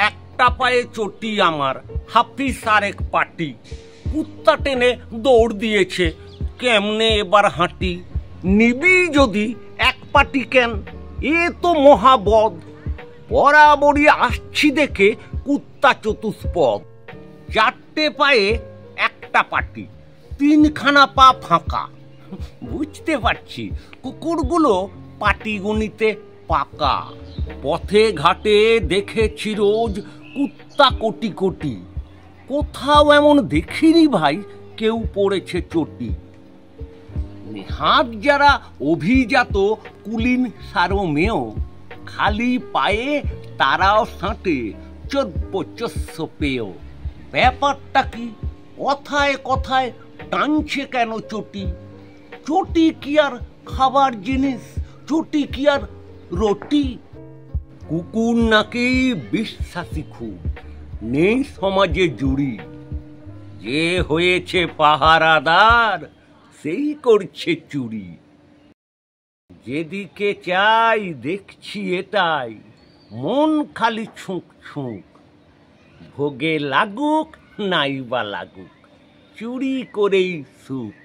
একটা পায়ে চটি আমার, হাফিস আর এক পাটি, কুত্তা টেনে দৌড় দিয়েছে, কেমনে এবার হাঁটি? নিবি যদি এক পাটি কেন, এ তো মহাবদ। বরাবরই আসছি দেখে কুত্তা চতুষ্পদ, চারটে পায়ে একটা পাটি, তিনখানা পা ফাঁকা। বুঝতে পারছি কুকুরগুলো পাটি গণিতে পাকা। পথে ঘাটে দেখেছি রোজ কুত্তা কোটি কোটি, কোথাও এমন দেখিনি ভাই কেউ পড়েছে চটি। নেহাত যারা অভিজাত কুলিন সারমেয়, খালি পায়ে তারাও সাঁটে চোদ্দ পেয়। ব্যাপারটা কি? কথায় কথায় টানছে কেন চটি? চটি কি আর খাবার জিনিস? চটি কি আর রুটি? কুকুর নাকি বিশ্বাসী খুব, নেই সমাজে জুড়ি। যে হয়েছে পাহারাদার সেই করছে চুরি। যেদিকে চাই দেখছি এটাই, মন খালি ছুঁক ছুঁক। ভোগে লাগুক নাই বা লাগুক, চুরি করেই সুখ।